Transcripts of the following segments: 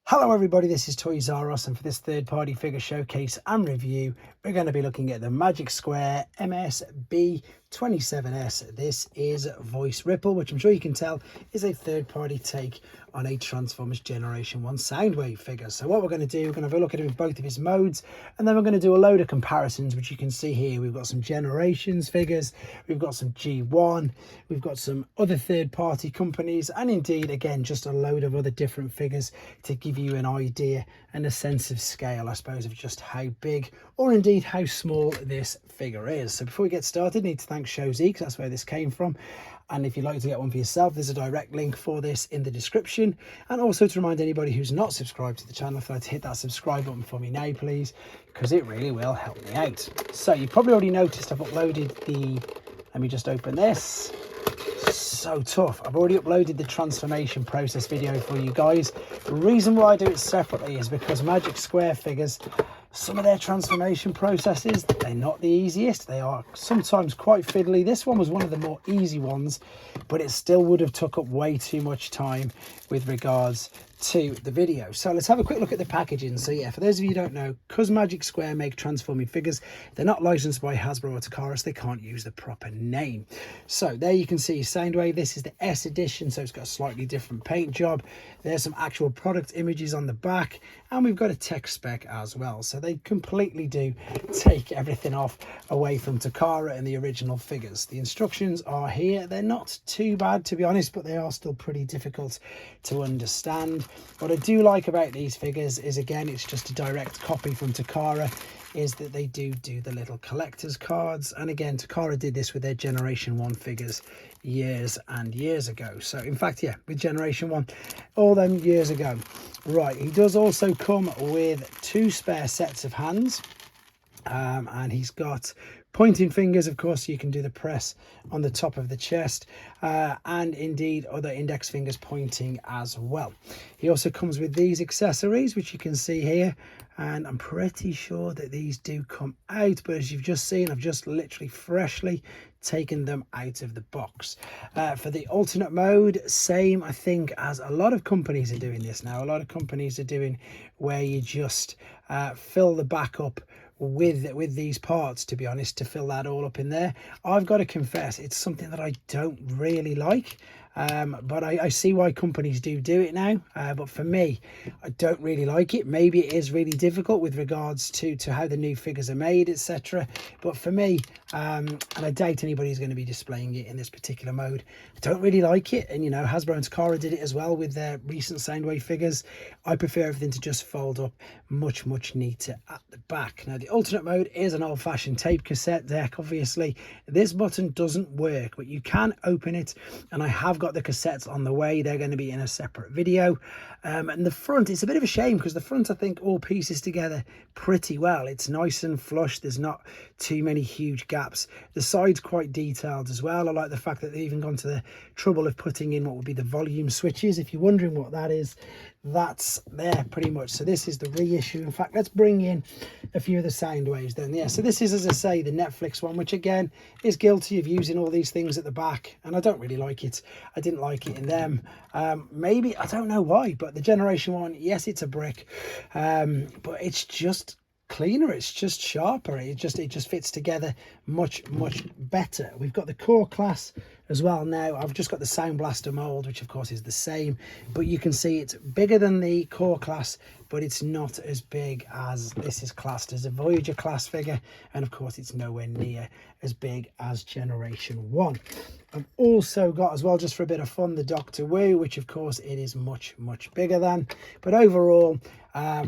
Hello everybody, this is toysareruss, and for this third-party figure showcase and review we're going to be looking at the Magic Square MS B27S. This is Voice Ripple, which I'm sure you can tell is a third-party take on a Transformers Generation 1 Soundwave figure. So what we're going to do, we're going to have a look at it with both of his modes, and then we're going to do a load of comparisons, which you can see here. We've got some Generations figures, we've got some G1, we've got some other third-party companies, and indeed again just a load of other different figures to give you an idea and a sense of scale, I suppose, of just how big or indeed how small this figure is. So before we get started, I need to thank Shozy, because that's where this came from. And if you'd like to get one for yourself, there's a direct link for this in the description. And also to remind anybody who's not subscribed to the channel, if I'd hit that subscribe button for me now, please, because it really will help me out. So you've probably already noticed I've uploaded the, let me just open this. So tough. I've already uploaded the transformation process video for you guys. The reason why I do it separately is because Magic Square figures, some of their transformation processes, they're not the easiest. They are sometimes quite fiddly. This one was one of the more easy ones, but it still would have took up way too much time with regards to the video. So let's have a quick look at the packaging. So yeah, for those of you who don't know, because Magic Square make transforming figures, they're not licensed by Hasbro or Takara, so they can't use the proper name. So there you can see Soundwave. This is the S edition, so it's got a slightly different paint job. There's some actual product images on the back, and we've got a tech spec as well. So they completely do take everything off away from Takara and the original figures. The instructions are here. They're not too bad, to be honest, but they are still pretty difficult to understand. What I do like about these figures is, again, it's just a direct copy from Takara, is that they do the little collector's cards. And again, Takara did this with their Generation 1 figures years and years ago. So in fact, yeah, with Generation 1 all them years ago. Right, he does also come with 2 spare sets of hands, and he's got pointing fingers, of course, so you can do the press on the top of the chest, and indeed other index fingers pointing as well. He also comes with these accessories, which you can see here, and I'm pretty sure that these do come out, but as you've just seen, I've just literally freshly taken them out of the box. For the alternate mode, same, I think, as a lot of companies are doing this now. A lot of companies are doing where you just fill the back up with these parts, to be honest, to fill that all up in there. I've got to confess, it's something that I don't really like, but I see why companies do it now, but for me, I don't really like it. Maybe it is really difficult with regards to how the new figures are made, etc., but for me, and I doubt anybody's going to be displaying it in this particular mode, I don't really like it. And you know, Hasbro and Takara did it as well with their recent Soundwave figures. I prefer everything to just fold up much neater at the back. Now the alternate mode is an old-fashioned tape cassette deck. Obviously this button doesn't work, but you can open it, and I have got the cassettes on the way. They're going to be in a separate video. And the front, it's a bit of a shame, because the front, I think, all pieces together pretty well. It's nice and flush. There's not too many huge gaps. The side's quite detailed as well. I like the fact that they've even gone to the trouble of putting in what would be the volume switches. If you're wondering what that is, that's there pretty much. So this is the reissue. In fact, let's bring in a few of the Soundwaves then. Yeah, so this is, as I say, the Netflix one, which again is guilty of using all these things at the back, and I don't really like it. I didn't like it in them. Maybe, I don't know why, but the Generation 1, yes, it's a brick, but it's just cleaner, it's just sharper, it just fits together much better. We've got the core class as well now. I've just got the Sound Blaster mold, which of course is the same, but you can see it's bigger than the core class, but it's not as big as this is classed as a Voyager class figure, and of course it's nowhere near as big as Generation 1. I've also got as well, just for a bit of fun, the Doctor Wu, which of course it is much bigger than. But overall, I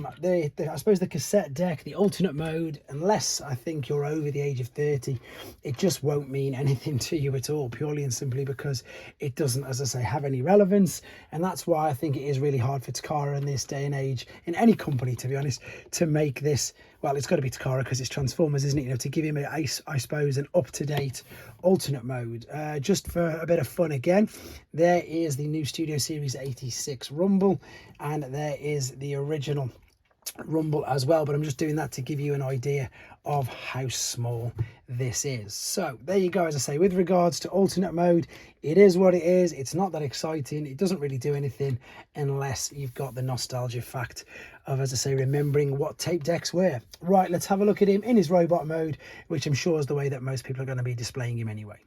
suppose the cassette deck, the alternate mode, unless I think you're over the age of 30, it just won't mean anything to you at all, purely and simply because it doesn't, as I say, have any relevance. And that's why I think it is really hard for Takara in this day and age, in any company, to be honest, to make this. Well, it's got to be Takara because it's Transformers, isn't it? You know, to give him, I suppose, an up-to-date alternate mode. Just for a bit of fun again, there is the new Studio Series 86 Rumble, and there is the original Rumble as well, but I'm just doing that to give you an idea of how small this is. So there you go. As I say, with regards to alternate mode, it is what it is. It's not that exciting. It doesn't really do anything unless you've got the nostalgia fact of, as I say, remembering what tape decks were. Right, let's have a look at him in his robot mode, which I'm sure is the way that most people are going to be displaying him anyway.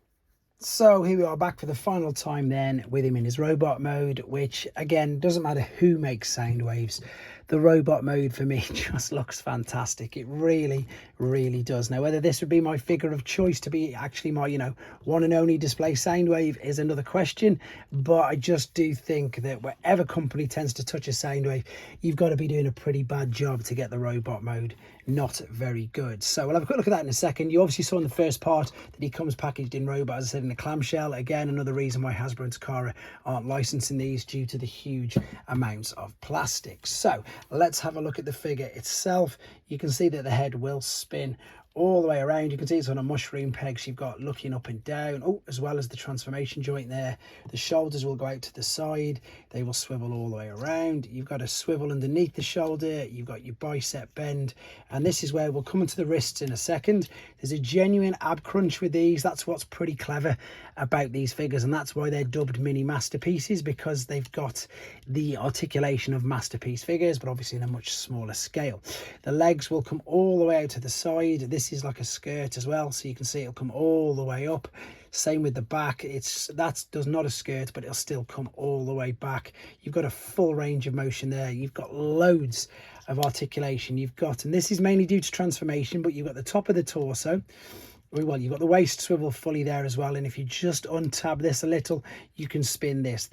So here we are back for the final time then with him in his robot mode, which again, doesn't matter who makes Soundwaves. The robot mode for me just looks fantastic. It really, really does. Now, whether this would be my figure of choice to be actually my, one and only display Soundwave is another question. But I just do think that wherever company tends to touch a Soundwave, you've got to be doing a pretty bad job to get the robot mode not very good. So we'll have a quick look at that in a second. You obviously saw in the first part that he comes packaged in robot, as I said, in a clamshell. Again, another reason why Hasbro and Takara aren't licensing these, due to the huge amounts of plastic. So let's have a look at the figure itself. You can see that the head will spin all the way around. You can see it's on a mushroom pegs you've got looking up and down, as well as the transformation joint there. The shoulders will go out to the side, they will swivel all the way around. You've got a swivel underneath the shoulder, you've got your bicep bend, and this is where we'll come into the wrists in a second. There's a genuine ab crunch with these. That's what's pretty clever about these figures, and that's why they're dubbed mini masterpieces, because they've got the articulation of masterpiece figures, but obviously in a much smaller scale. The legs will come all the way out to the side. This is like a skirt as well, so you can see it'll come all the way up. Same with the back. That does not a skirt, but it'll still come all the way back. You've got a full range of motion there. You've got loads of articulation. And this is mainly due to transformation, but you've got the top of the torso. Well, you've got the waist swivel fully there as well, and if you just untab this a little, you can spin this,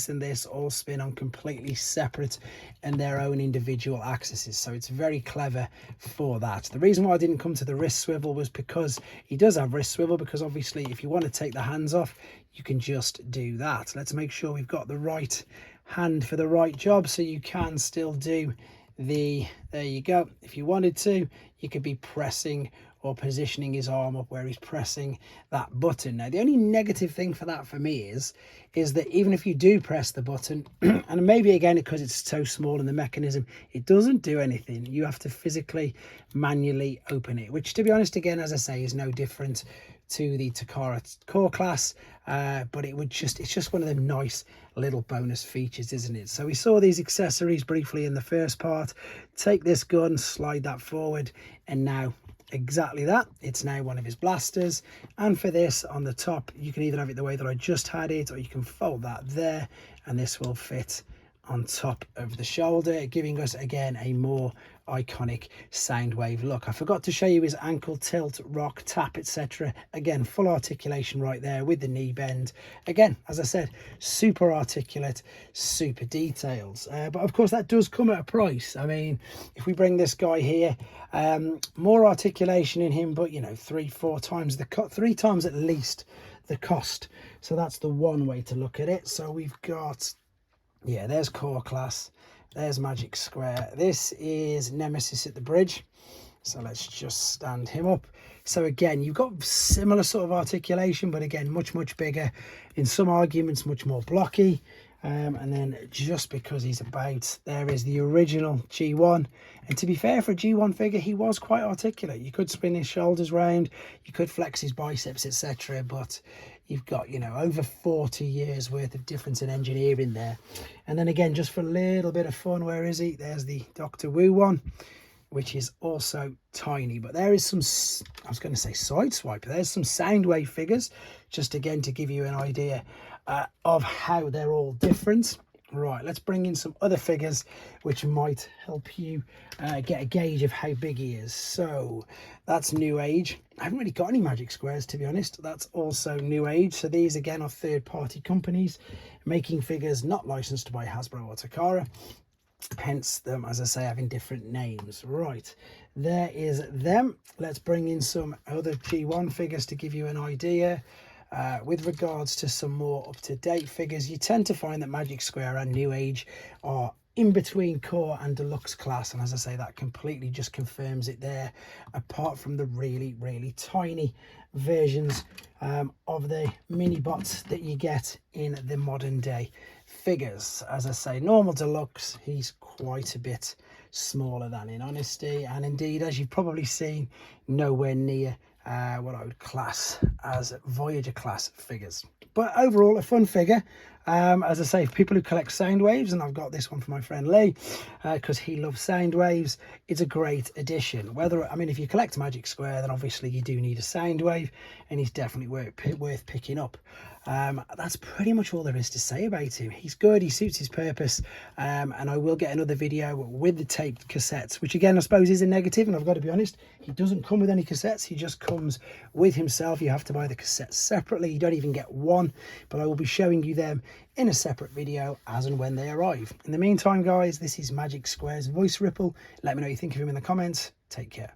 and this all spin on completely separate and their own individual axes. So it's very clever for that. The reason why I didn't come to the wrist swivel was because he does have wrist swivel, because obviously if you want to take the hands off, you can just do that. Let's make sure we've got the right hand for the right job, so you can still do there you go. If you wanted to, you could be pressing or positioning his arm up where he's pressing that button. Now, the only negative thing for that for me is that even if you do press the button, and maybe again because it's so small in the mechanism, it doesn't do anything. You have to physically, manually open it, which, to be honest, again, as I say, is no different to the Takara core class, but it's just one of them nice little bonus features, isn't it? So we saw these accessories briefly in the first part. Take this gun, slide that forward, and now exactly that, it's now one of his blasters. And for this on the top, you can either have it the way that I just had it, or you can fold that there, and this will fit on top of the shoulder, giving us again a more iconic Soundwave look. I forgot to show you his ankle tilt, rock, tap, etc. Again, full articulation right there with the knee bend. Again, as I said, super articulate, super details. But of course, that does come at a price. I mean, if we bring this guy here, more articulation in him, but 3-4 times the 3 times at least the cost. So that's the one way to look at it. So we've got, yeah, there's core class, there's Magic Square, this is Nemesis at the bridge. So let's just stand him up. So again, you've got similar sort of articulation, but again, much bigger, in some arguments much more blocky. And then just because he's about, there is the original G1, and to be fair, for a G1 figure, he was quite articulate. You could spin his shoulders round, you could flex his biceps, etc. But you've got, over 40 years worth of difference in engineering there. And then again, just for a little bit of fun, where is he? There's the Doctor Wu one, which is also tiny. But there is some, I was going to say sideswipe, there's some Soundwave figures, just again to give you an idea of how they're all different. Right, let's bring in some other figures which might help you get a gauge of how big he is. So that's New Age. I haven't really got any Magic Squares, to be honest. That's also New Age. So these again are third-party companies making figures not licensed by Hasbro or Takara, hence them, as I say, having different names. Right, there is them. Let's bring in some other G1 figures to give you an idea. With regards to some more up-to-date figures, you tend to find that Magic Square and New Age are in between core and deluxe class, and as I say, that completely just confirms it there, apart from the really tiny versions of the mini bots that you get in the modern day figures. As I say, normal deluxe, he's quite a bit smaller than in honesty, and indeed, as you've probably seen, nowhere near what I would class as Voyager class figures. But overall, a fun figure. As I say, for people who collect Soundwaves, and I've got this one for my friend Lee because he loves Soundwaves, it's a great addition. I mean, if you collect Magic Square, then obviously you do need a Soundwave, and he's definitely worth picking up. That's pretty much all there is to say about him. He's good, he suits his purpose, and I will get another video with the taped cassettes, which again I suppose is a negative, and I've got to be honest, he doesn't come with any cassettes, he just comes with himself. You have to buy the cassettes separately, you don't even get one, but I will be showing you them in a separate video as and when they arrive. In the meantime guys, this is Magic Square's Voice Ripple. Let me know what you think of him in the comments. Take care.